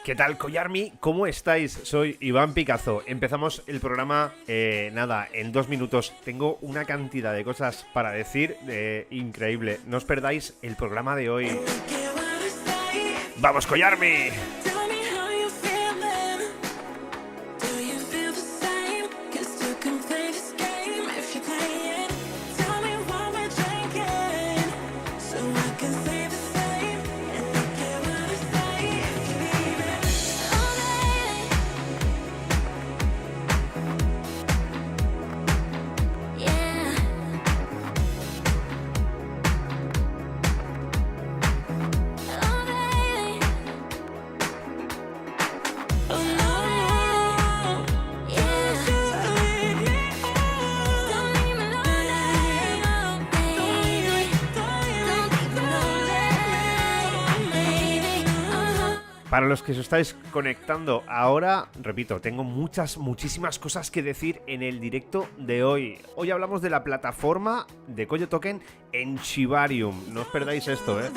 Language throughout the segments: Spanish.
¿Qué tal, Collarmi? ¿Cómo estáis? Soy Iván Picazo. Empezamos el programa, en 2 minutos. Tengo una cantidad de cosas para decir increíble. No os perdáis el programa de hoy. ¡Vamos, Collarmi! Para los que os estáis conectando ahora, repito, tengo muchísimas cosas que decir en el directo de hoy. Hoy hablamos de la plataforma de Coyo Token en Shibarium. No os perdáis esto, ¿eh?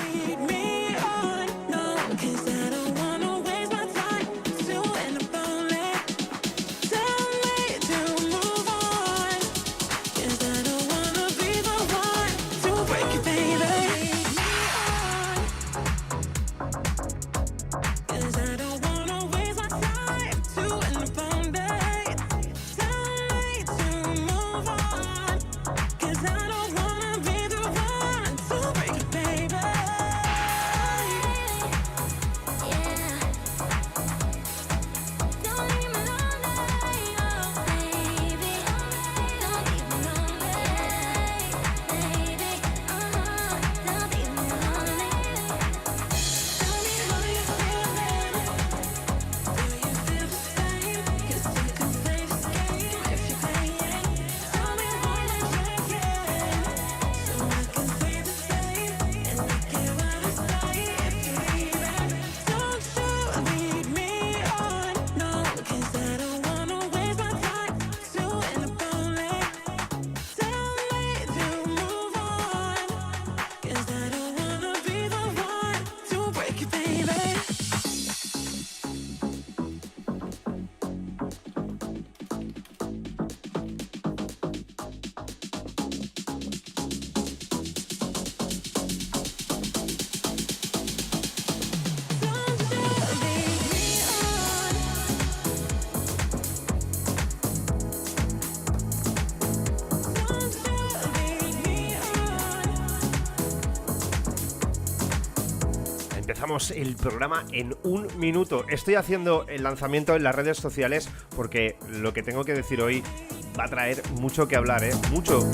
Empezamos el programa en 1 minuto. Estoy haciendo el lanzamiento en las redes sociales porque lo que tengo que decir hoy va a traer mucho que hablar, ¿eh? Mucho.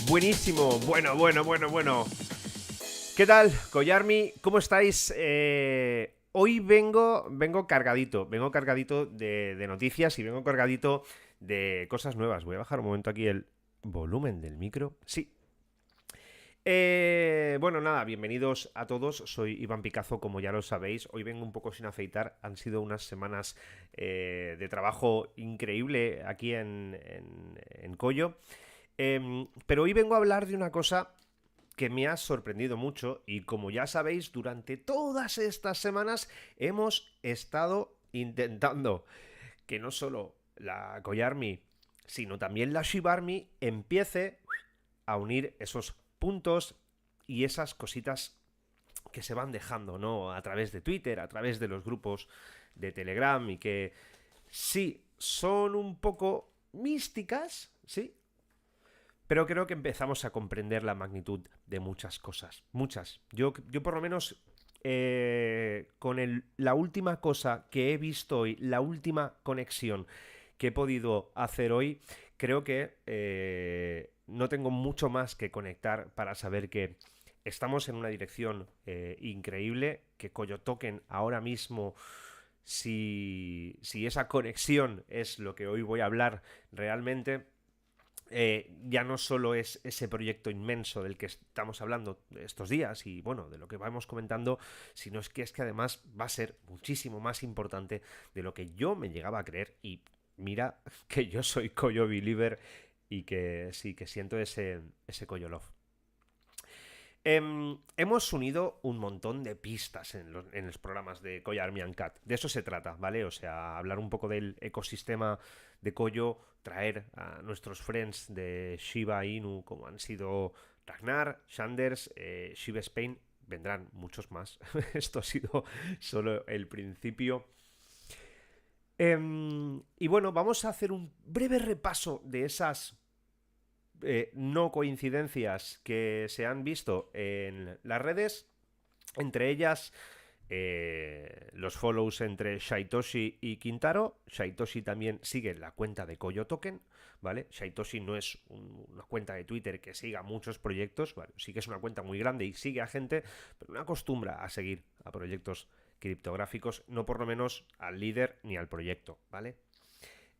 Buenísimo. Bueno. ¿Qué tal, Collarmi? ¿Cómo estáis? Hoy vengo cargadito de noticias y vengo cargadito de cosas nuevas. Voy a bajar un momento aquí el volumen del micro. Sí. Bueno, nada, bienvenidos a todos. Soy Iván Picazo, como ya lo sabéis. Hoy vengo un poco sin afeitar. Han sido unas semanas de trabajo increíble aquí en Coyo. Pero hoy vengo a hablar de una cosa que me ha sorprendido mucho y como ya sabéis, durante todas estas semanas hemos estado intentando que no solo la Koyarmi, sino también la Shibarmi empiece a unir esos puntos y esas cositas que se van dejando, ¿no? A través de Twitter, a través de los grupos de Telegram y que sí, son un poco místicas, ¿sí? Pero creo que empezamos a comprender la magnitud de muchas cosas. Muchas. Yo por lo menos con la última cosa que he visto hoy, la última conexión que he podido hacer hoy, creo que no tengo mucho más que conectar para saber que estamos en una dirección increíble, que Coyo Token ahora mismo, si esa conexión es lo que hoy voy a hablar realmente, ya no solo es ese proyecto inmenso del que estamos hablando estos días y bueno, de lo que vamos comentando, sino es que además va a ser muchísimo más importante de lo que yo me llegaba a creer. Y mira que yo soy Coyo Believer y que sí, que siento ese Coyo Love. Hemos unido un montón de pistas en los programas de Koyo Army and Cat. De eso se trata, ¿vale? O sea, hablar un poco del ecosistema de Koyo, traer a nuestros friends de Shiba Inu, como han sido Ragnar, Sanders, Shiba Spain. Vendrán muchos más. Esto ha sido solo el principio. Y bueno, vamos a hacer un breve repaso de esas no coincidencias que se han visto en las redes, entre ellas los follows entre Shaitoshi y Kintaro. Shaitoshi también sigue la cuenta de Koyo Token, ¿vale? Shaitoshi no es una cuenta de Twitter que siga muchos proyectos, ¿vale? Sí que es una cuenta muy grande y sigue a gente, pero no acostumbra a seguir a proyectos criptográficos, no por lo menos al líder ni al proyecto, ¿vale?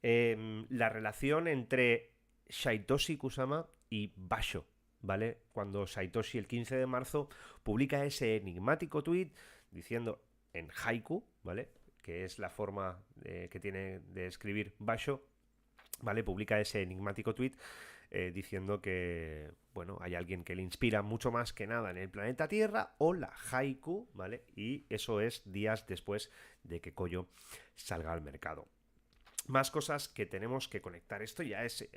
La relación entre Shaitoshi Kusama y Basho, ¿vale? Cuando Shaitoshi el 15 de marzo publica ese enigmático tweet diciendo en haiku, ¿vale? Que es la forma que tiene de escribir Basho, ¿vale? Publica ese enigmático tweet diciendo que, bueno, hay alguien que le inspira mucho más que nada en el planeta Tierra o la haiku, ¿vale? Y eso es días después de que Koyo salga al mercado. Más cosas que tenemos que conectar. Esto ya es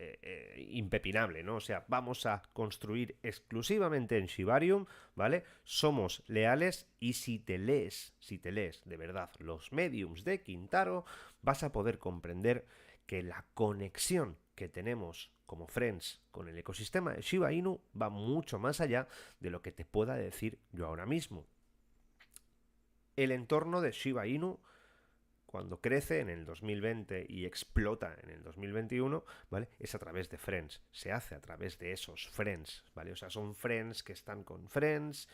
impepinable, ¿no? O sea, vamos a construir exclusivamente en Shibarium, ¿vale? Somos leales y si te lees de verdad los mediums de Kintaro, vas a poder comprender que la conexión que tenemos como friends con el ecosistema de Shiba Inu va mucho más allá de lo que te pueda decir yo ahora mismo. El entorno de Shiba Inu, cuando crece en el 2020 y explota en el 2021, ¿vale? Es a través de friends, se hace a través de esos friends, ¿vale? O sea, son friends que están con friends,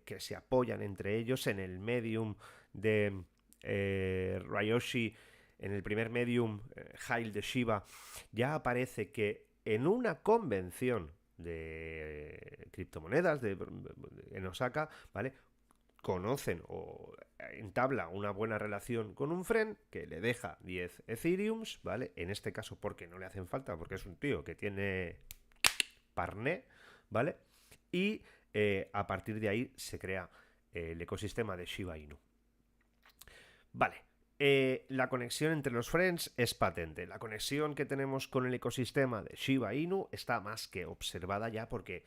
que se apoyan entre ellos en el medium de Ryoshi, en el primer medium, Hail de Shiba, ya aparece que en una convención de criptomonedas en Osaka, ¿vale? Conocen o entabla una buena relación con un friend que le deja 10 Ethereums, ¿vale? En este caso porque no le hacen falta, porque es un tío que tiene parné, ¿vale? Y a partir de ahí se crea el ecosistema de Shiba Inu. Vale. La conexión entre los friends es patente. La conexión que tenemos con el ecosistema de Shiba Inu está más que observada ya porque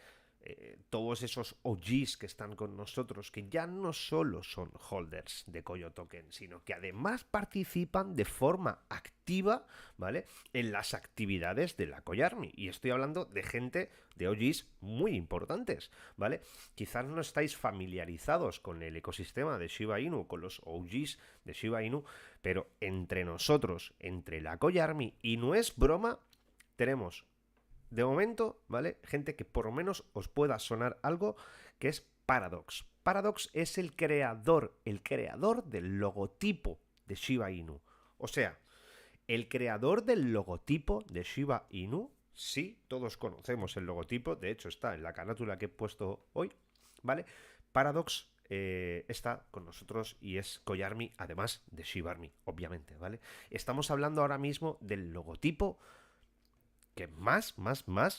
todos esos OGs que están con nosotros, que ya no solo son holders de Koyo Token, sino que además participan de forma activa, ¿vale? En las actividades de la Koyarmi. Y estoy hablando de gente, de OGs muy importantes, ¿vale? Quizás no estáis familiarizados con el ecosistema de Shiba Inu, con los OGs de Shiba Inu, pero entre nosotros, entre la Koyarmi, y no es broma, tenemos de momento, ¿vale? Gente que por lo menos os pueda sonar algo, que es Paradox. Paradox es el creador del logotipo de Shiba Inu. O sea, el creador del logotipo de Shiba Inu Sí, todos conocemos el logotipo, de hecho está en la carátula que he puesto hoy, ¿vale? Paradox está con nosotros y es Koyarmi, además de Shiba Army, obviamente, ¿vale? Estamos hablando ahora mismo del logotipo que más,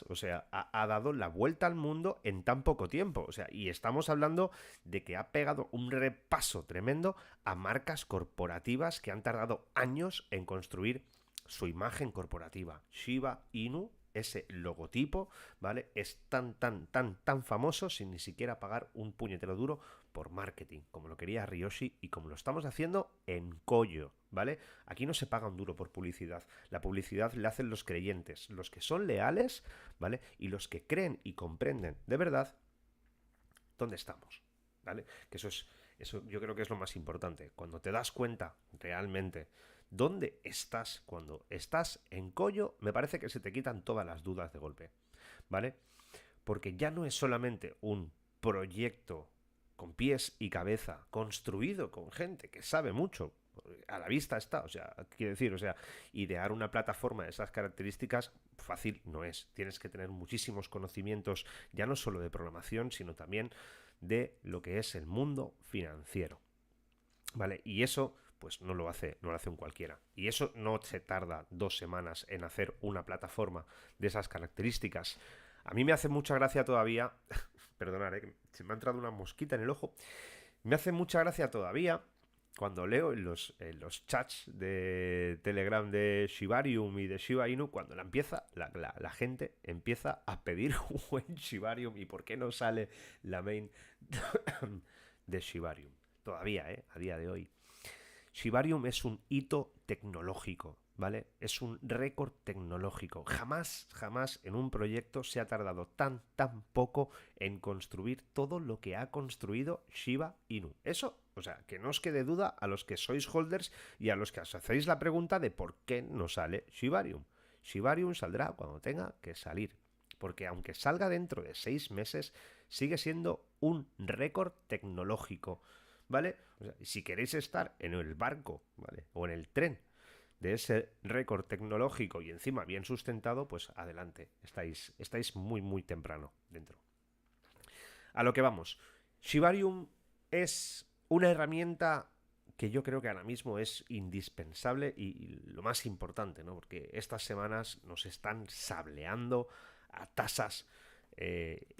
o sea, ha dado la vuelta al mundo en tan poco tiempo. O sea, y estamos hablando de que ha pegado un repaso tremendo a marcas corporativas que han tardado años en construir su imagen corporativa. Shiba Inu, ese logotipo, ¿vale? Es tan famoso sin ni siquiera pagar un puñetero duro por marketing, como lo quería Ryoshi y como lo estamos haciendo en Koyo, ¿vale? Aquí no se paga un duro por publicidad. La publicidad la hacen los creyentes, los que son leales, ¿vale? Y los que creen y comprenden de verdad dónde estamos, ¿vale? Que eso yo creo que es lo más importante. Cuando te das cuenta realmente dónde estás, cuando estás en Koyo, me parece que se te quitan todas las dudas de golpe, ¿vale? Porque ya no es solamente un proyecto con pies y cabeza, construido con gente que sabe mucho, a la vista está, o sea, quiero decir, o sea, idear una plataforma de esas características fácil no es. Tienes que tener muchísimos conocimientos, ya no solo de programación, sino también de lo que es el mundo financiero, ¿vale? Y eso pues no lo hace un cualquiera. Y eso no se tarda 2 semanas en hacer una plataforma de esas características. A mí me hace mucha gracia todavía, perdonad, que se me ha entrado una mosquita en el ojo, me hace mucha gracia todavía cuando leo en los chats de Telegram de Shibarium y de Shiba Inu, cuando la gente empieza a pedir un buen Shibarium y por qué no sale la main de Shibarium. Todavía, a día de hoy. Shibarium es un hito tecnológico, ¿vale? Es un récord tecnológico. Jamás en un proyecto se ha tardado tan poco en construir todo lo que ha construido Shiba Inu. Eso, o sea, que no os quede duda a los que sois holders y a los que os hacéis la pregunta de por qué no sale Shibarium. Shibarium saldrá cuando tenga que salir. Porque aunque salga dentro de 6 meses, sigue siendo un récord tecnológico. ¿Vale? O sea, si queréis estar en el barco, ¿vale? O en el tren de ese récord tecnológico y encima bien sustentado, pues adelante. Estáis muy temprano dentro. A lo que vamos. Shibarium es una herramienta que yo creo que ahora mismo es indispensable y lo más importante, ¿no? Porque estas semanas nos están sableando a tasas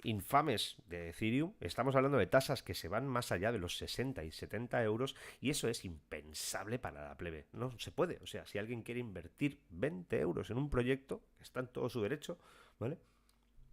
infames de Ethereum. Estamos hablando de tasas que se van más allá de los 60 y 70 euros y eso es impensable para la plebe. No se puede. O sea, si alguien quiere invertir 20 euros en un proyecto, está en todo su derecho, ¿vale?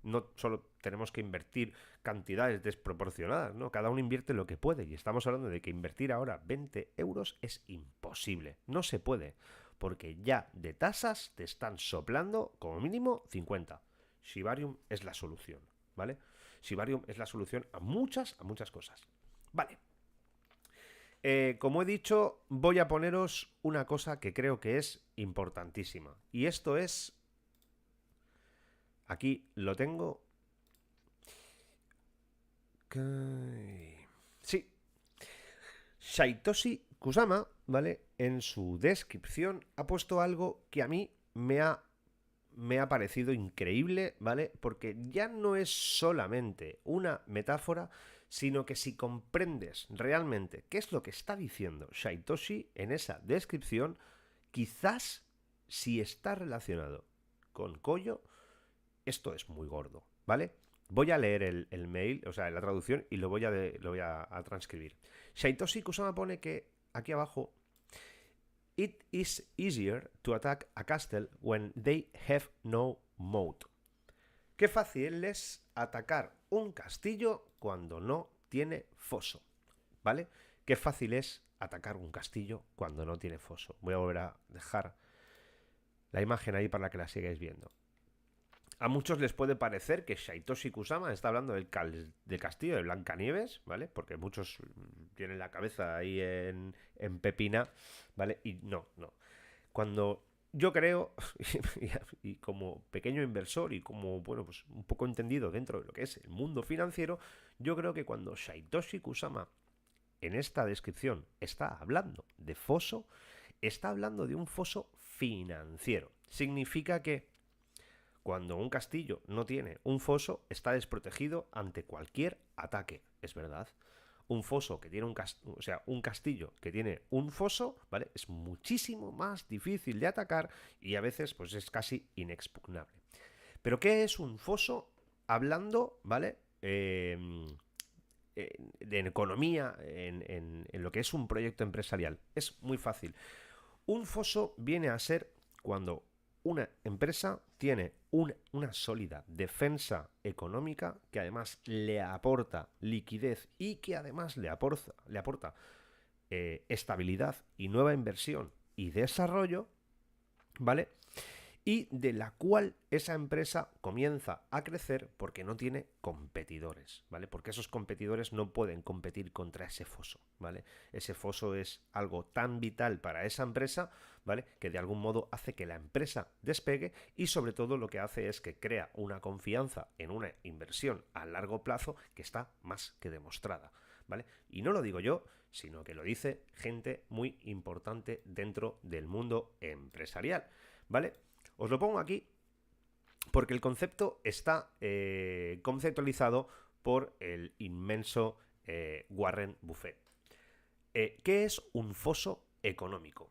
No solo tenemos que invertir cantidades desproporcionadas, ¿no? Cada uno invierte lo que puede y estamos hablando de que invertir ahora 20 euros es imposible. No se puede, porque ya de tasas te están soplando como mínimo 50. Shibarium es la solución, ¿vale? Shibarium es la solución a muchas cosas. Vale. Como he dicho, voy a poneros una cosa que creo que es importantísima. Y esto es... Aquí lo tengo. Sí. Saitoshi Kusama, ¿vale? En su descripción ha puesto algo que a mí me ha parecido increíble, ¿vale? Porque ya no es solamente una metáfora, sino que si comprendes realmente qué es lo que está diciendo Saitoshi en esa descripción, quizás si está relacionado con Koyo, esto es muy gordo, ¿vale? Voy a leer el mail, o sea, la traducción, y lo voy a transcribir. Saitoshi Kusama pone que aquí abajo: It is easier to attack a castle when they have no moat. Qué fácil es atacar un castillo cuando no tiene foso, ¿vale? Qué fácil es atacar un castillo cuando no tiene foso. Voy a volver a dejar la imagen ahí para que la sigáis viendo. A muchos les puede parecer que Saitoshi Kusama está hablando del castillo de Blancanieves, ¿vale? Porque muchos tienen la cabeza ahí en pepina, ¿vale? Y no. Cuando yo creo, y como pequeño inversor y como, bueno, pues un poco entendido dentro de lo que es el mundo financiero, yo creo que cuando Saitoshi Kusama en esta descripción está hablando de foso, está hablando de un foso financiero. Significa que Cuando un castillo no tiene un foso, está desprotegido ante cualquier ataque. Es verdad. Un foso que tiene un castillo que tiene un foso, ¿vale? Es muchísimo más difícil de atacar y a veces pues es casi inexpugnable. Pero ¿qué es un foso? Hablando, ¿vale? De economía, en lo que es un proyecto empresarial. Es muy fácil. Un foso viene a ser cuando una empresa tiene una sólida defensa económica que además le aporta liquidez y que además le aporta estabilidad y nueva inversión y desarrollo, ¿vale? Y de la cual esa empresa comienza a crecer porque no tiene competidores, ¿vale? Porque esos competidores no pueden competir contra ese foso, ¿vale? Ese foso es algo tan vital para esa empresa, ¿vale? Que de algún modo hace que la empresa despegue y sobre todo lo que hace es que crea una confianza en una inversión a largo plazo que está más que demostrada, ¿vale? Y no lo digo yo, sino que lo dice gente muy importante dentro del mundo empresarial, ¿vale? Os lo pongo aquí porque el concepto está conceptualizado por el inmenso Warren Buffett. ¿Qué es un foso económico?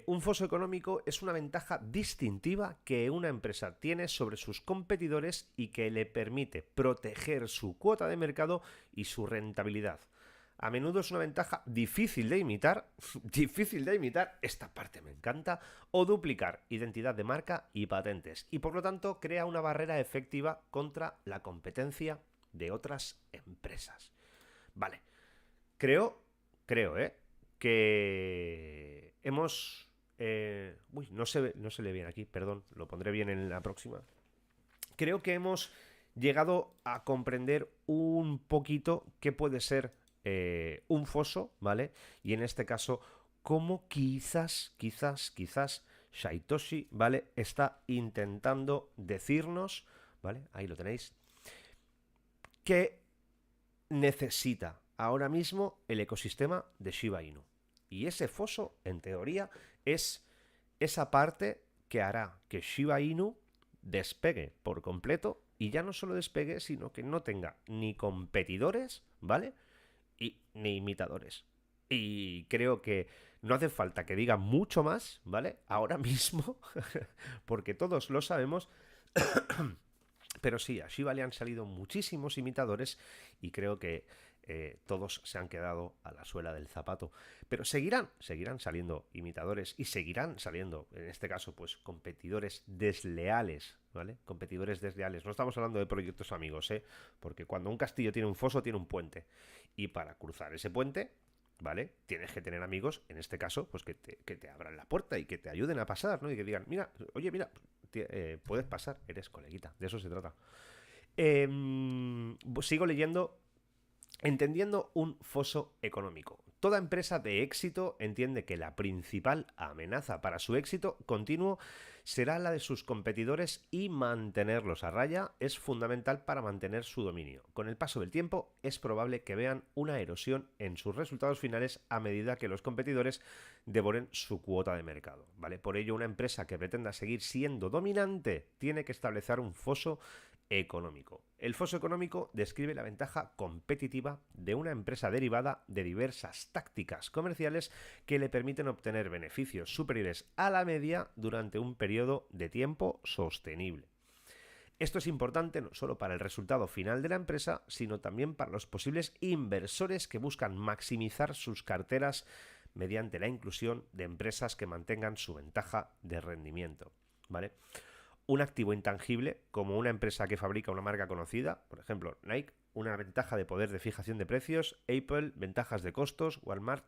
Un foso económico es una ventaja distintiva que una empresa tiene sobre sus competidores y que le permite proteger su cuota de mercado y su rentabilidad. A menudo es una ventaja difícil de imitar, esta parte me encanta, o duplicar identidad de marca y patentes, y por lo tanto crea una barrera efectiva contra la competencia de otras empresas. Vale, creo, que hemos... no se lee bien aquí, perdón, lo pondré bien en la próxima. Creo que hemos llegado a comprender un poquito qué puede ser un foso, ¿vale? Y en este caso, cómo quizás Saitoshi, ¿vale? Está intentando decirnos, ¿vale? Ahí lo tenéis, que necesita ahora mismo el ecosistema de Shiba Inu. Y ese foso, en teoría, es esa parte que hará que Shiba Inu despegue por completo y ya no solo despegue, sino que no tenga ni competidores, ¿vale? Y ni imitadores. Y creo que no hace falta que diga mucho más, ¿vale? Ahora mismo, porque todos lo sabemos. Pero sí, a Shiba le han salido muchísimos imitadores y creo que todos se han quedado a la suela del zapato. Pero seguirán saliendo imitadores y seguirán saliendo, en este caso, pues competidores desleales, ¿vale? Competidores desleales. No estamos hablando de proyectos amigos, ¿eh? Porque cuando un castillo tiene un foso, tiene un puente. Y para cruzar ese puente, ¿vale? Tienes que tener amigos, en este caso, pues que te abran la puerta y que te ayuden a pasar, ¿no? Y que digan, mira, oye, mira, puedes pasar, eres coleguita, de eso se trata. Sigo leyendo. Entendiendo un foso económico. Toda empresa de éxito entiende que la principal amenaza para su éxito continuo será la de sus competidores y mantenerlos a raya es fundamental para mantener su dominio. Con el paso del tiempo es probable que vean una erosión en sus resultados finales a medida que los competidores devoren su cuota de mercado, ¿vale? Por ello, una empresa que pretenda seguir siendo dominante tiene que establecer un foso económico. El foso económico describe la ventaja competitiva de una empresa derivada de diversas tácticas comerciales que le permiten obtener beneficios superiores a la media durante un periodo de tiempo sostenible. Esto es importante no solo para el resultado final de la empresa, sino también para los posibles inversores que buscan maximizar sus carteras mediante la inclusión de empresas que mantengan su ventaja de rendimiento, ¿vale? Un activo intangible, como una empresa que fabrica una marca conocida, por ejemplo, Nike, una ventaja de poder de fijación de precios, Apple, ventajas de costos, Walmart,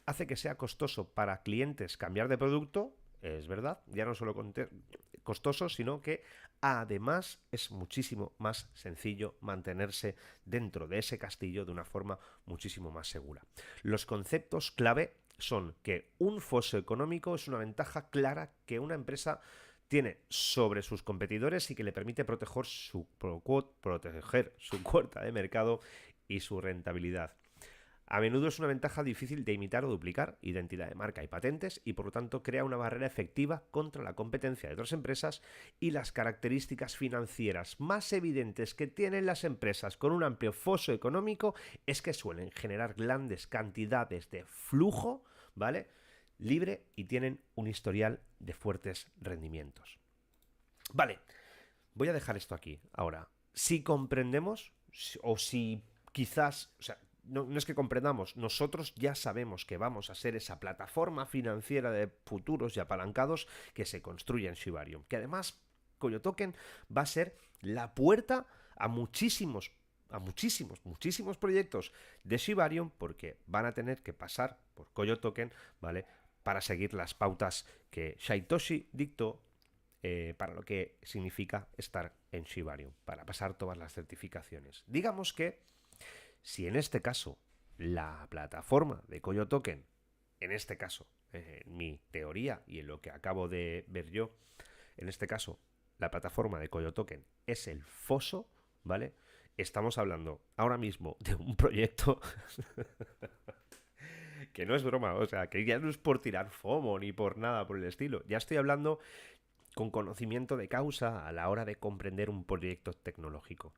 hace que sea costoso para clientes cambiar de producto, es verdad, ya no solo costoso, sino que además es muchísimo más sencillo mantenerse dentro de ese castillo de una forma muchísimo más segura. Los conceptos clave son que un foso económico es una ventaja clara que una empresa tiene sobre sus competidores y que le permite proteger su cuota de mercado y su rentabilidad. A menudo es una ventaja difícil de imitar o duplicar, identidad de marca y patentes, y por lo tanto crea una barrera efectiva contra la competencia de otras empresas y las características financieras más evidentes que tienen las empresas con un amplio foso económico es que suelen generar grandes cantidades de flujo, ¿vale? Libre y tienen un historial de fuertes rendimientos. Vale, voy a dejar esto aquí. Ahora, si comprendemos, o si quizás, o sea, no es que comprendamos, nosotros ya sabemos que vamos a ser esa plataforma financiera de futuros y apalancados que se construye en Shibarium. Que además, Coyo Token va a ser la puerta a muchísimos proyectos de Shibarium, porque van a tener que pasar por Coyo Token, ¿vale? Para seguir las pautas que Satoshi dictó para lo que significa estar en Shibarium, para pasar todas las certificaciones. Digamos que si en este caso la plataforma de Coyo Token, en este caso, en mi teoría y en lo que acabo de ver yo, en este caso la plataforma de Coyo Token es el foso, ¿vale? Estamos hablando ahora mismo de un proyecto que no es broma, o sea, que ya no es por tirar FOMO ni por nada por el estilo. Ya estoy hablando con conocimiento de causa a la hora de comprender un proyecto tecnológico,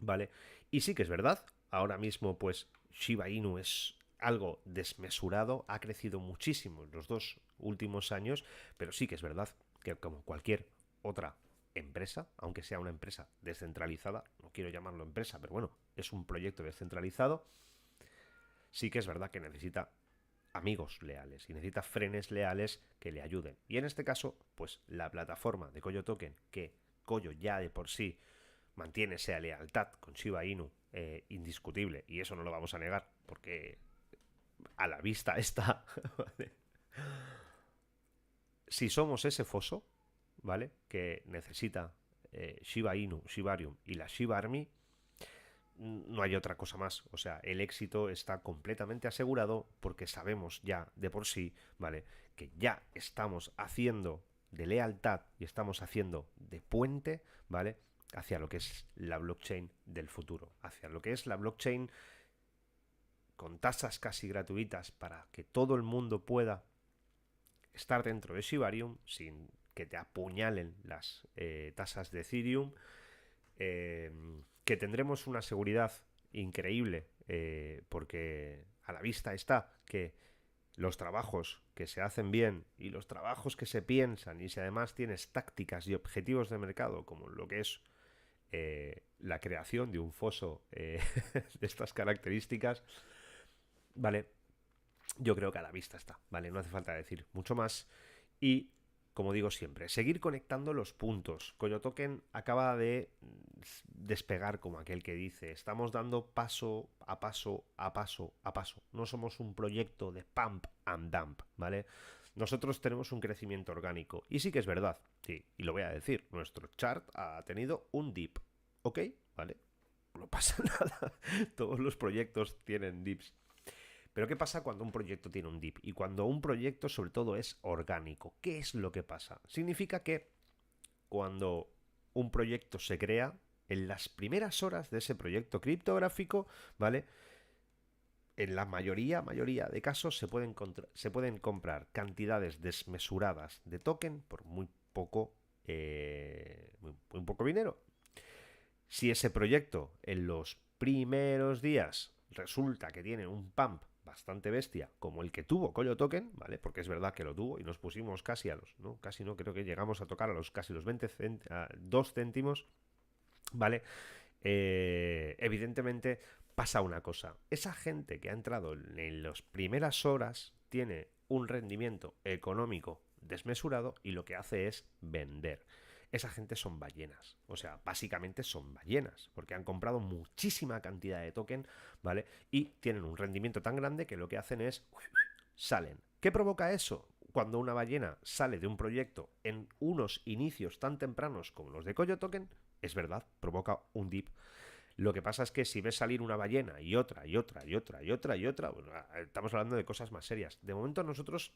¿vale? Y sí que es verdad, ahora mismo pues Shiba Inu es algo desmesurado, ha crecido muchísimo en los 2 últimos años, pero sí que es verdad que como cualquier otra empresa, aunque sea una empresa descentralizada, no quiero llamarlo empresa, pero bueno, es un proyecto descentralizado, sí que es verdad que necesita amigos leales y necesita frenes leales que le ayuden. Y en este caso, pues la plataforma de Coyo Token, que Coyo ya de por sí mantiene esa lealtad con Shiba Inu indiscutible, y eso no lo vamos a negar, porque a la vista está. ¿Vale? Si somos ese foso, ¿vale? Que necesita Shiba Inu, Shibarium y la Shiba Army, no hay otra cosa más. O sea, el éxito está completamente asegurado porque sabemos ya de por sí, ¿vale? Que ya estamos haciendo de lealtad y estamos haciendo de puente, ¿vale? Hacia lo que es la blockchain del futuro, hacia lo que es la blockchain con tasas casi gratuitas para que todo el mundo pueda estar dentro de Shibarium sin que te apuñalen las tasas de Ethereum, que tendremos una seguridad increíble, porque a la vista está que los trabajos que se hacen bien y los trabajos que se piensan, y si además tienes tácticas y objetivos de mercado como lo que es la creación de un foso de estas características, vale, yo creo que a la vista está, ¿vale? No hace falta decir mucho más. Y, como digo siempre, seguir conectando los puntos. Coyo Token acaba de despegar, como aquel que dice, estamos dando paso a paso a paso a paso. No somos un proyecto de pump and dump, ¿vale? Nosotros tenemos un crecimiento orgánico. Y sí que es verdad, sí, y lo voy a decir, nuestro chart ha tenido un dip, ¿ok? ¿Vale? No pasa nada. Todos los proyectos tienen dips. Pero ¿qué pasa cuando un proyecto tiene un dip? Y cuando un proyecto sobre todo es orgánico. ¿Qué es lo que pasa? Significa que cuando un proyecto se crea, en las primeras horas de ese proyecto criptográfico, ¿vale? En la mayoría de casos se pueden comprar cantidades desmesuradas de token por muy poco dinero. Si ese proyecto en los primeros días resulta que tiene un pump bastante bestia, como el que tuvo Coyo Token, ¿vale? Porque es verdad que lo tuvo y nos pusimos casi a los, ¿no? Casi no, creo que llegamos a tocar a los casi los 2 céntimos, ¿vale? Evidentemente pasa una cosa. Esa gente que ha entrado en las primeras horas tiene un rendimiento económico desmesurado y lo que hace es vender. Esa gente son ballenas, o sea, básicamente son ballenas, porque han comprado muchísima cantidad de token, ¿vale? Y tienen un rendimiento tan grande que lo que hacen es salen. ¿Qué provoca eso? Cuando una ballena sale de un proyecto en unos inicios tan tempranos como los de Coyo Token, es verdad, provoca un dip. Lo que pasa es que si ves salir una ballena y otra, y otra, y otra, y otra, y otra, bueno, estamos hablando de cosas más serias. De momento nosotros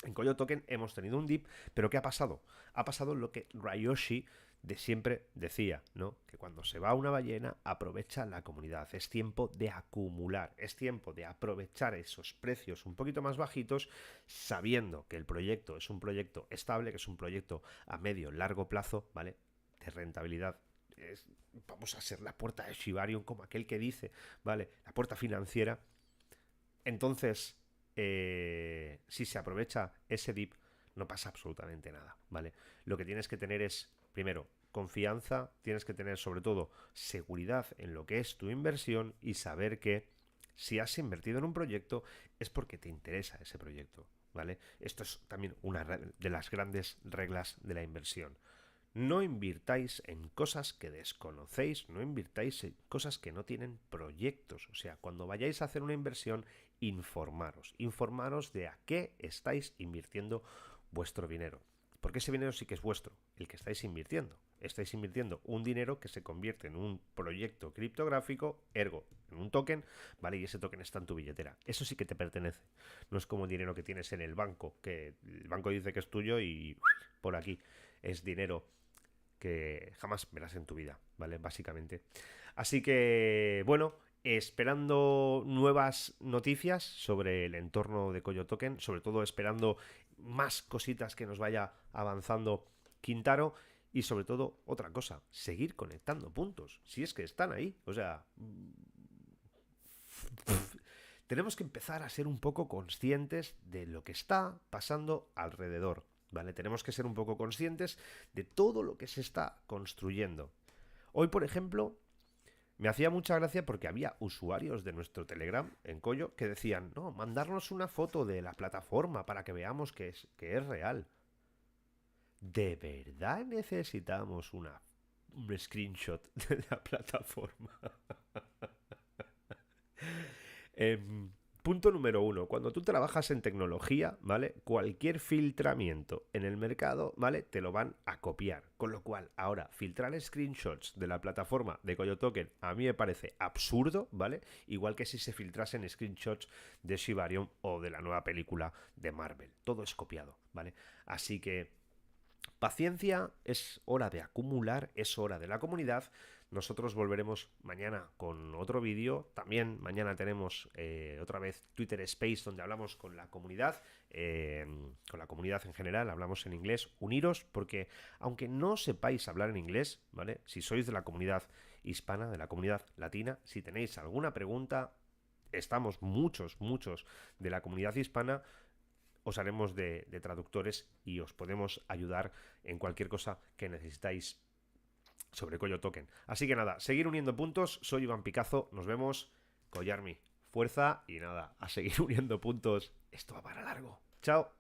En Koyo Token hemos tenido un dip, pero ¿qué ha pasado? Ha pasado lo que Ryoshi de siempre decía, ¿no? Que cuando se va una ballena, aprovecha la comunidad. Es tiempo de acumular, es tiempo de aprovechar esos precios un poquito más bajitos, sabiendo que el proyecto es un proyecto estable, que es un proyecto a medio, largo plazo, ¿vale? De rentabilidad. Vamos a ser la puerta de Shibarium, como aquel que dice, ¿vale? La puerta financiera. Entonces, si se aprovecha ese dip, no pasa absolutamente nada, ¿vale? Lo que tienes que tener es, primero, confianza, tienes que tener sobre todo seguridad en lo que es tu inversión y saber que si has invertido en un proyecto es porque te interesa ese proyecto, ¿vale? Esto es también una de las grandes reglas de la inversión. No invirtáis en cosas que desconocéis, no invirtáis en cosas que no tienen proyectos. O sea, cuando vayáis a hacer una inversión, informaros de a qué estáis invirtiendo vuestro dinero. Porque ese dinero sí que es vuestro, el que estáis invirtiendo. Estáis invirtiendo un dinero que se convierte en un proyecto criptográfico, ergo, en un token, ¿vale? Y ese token está en tu billetera. Eso sí que te pertenece. No es como el dinero que tienes en el banco, que el banco dice que es tuyo y por aquí es dinero que jamás verás en tu vida, ¿vale? Básicamente. Así que, bueno, esperando nuevas noticias sobre el entorno de Koyo Token, sobre todo esperando más cositas que nos vaya avanzando Quintaro y sobre todo otra cosa, seguir conectando puntos, si es que están ahí, o sea, tenemos que empezar a ser un poco conscientes de lo que está pasando alrededor, ¿vale? Tenemos que ser un poco conscientes de todo lo que se está construyendo. Hoy, por ejemplo, me hacía mucha gracia porque había usuarios de nuestro Telegram en Koyo que decían, no, mandarnos una foto de la plataforma para que veamos que es real. ¿De verdad necesitamos un screenshot de la plataforma? Punto número uno, cuando tú trabajas en tecnología, ¿vale? Cualquier filtramiento en el mercado, ¿vale? Te lo van a copiar. Con lo cual, ahora, filtrar screenshots de la plataforma de Koyo Token a mí me parece absurdo, ¿vale? Igual que si se filtrasen screenshots de Shibarium o de la nueva película de Marvel. Todo es copiado, ¿vale? Así que paciencia, es hora de acumular, es hora de la comunidad. Nosotros volveremos mañana con otro vídeo. También mañana tenemos otra vez Twitter Space donde hablamos con la comunidad en general, hablamos en inglés. Uniros porque aunque no sepáis hablar en inglés, ¿vale? Si sois de la comunidad hispana, de la comunidad latina, si tenéis alguna pregunta, estamos muchos de la comunidad hispana, os haremos de traductores y os podemos ayudar en cualquier cosa que necesitáis sobre Koyo Token. Así que nada, seguir uniendo puntos. Soy Iván Picazo, nos vemos. Collarmi, fuerza y nada, a seguir uniendo puntos. Esto va para largo. Chao.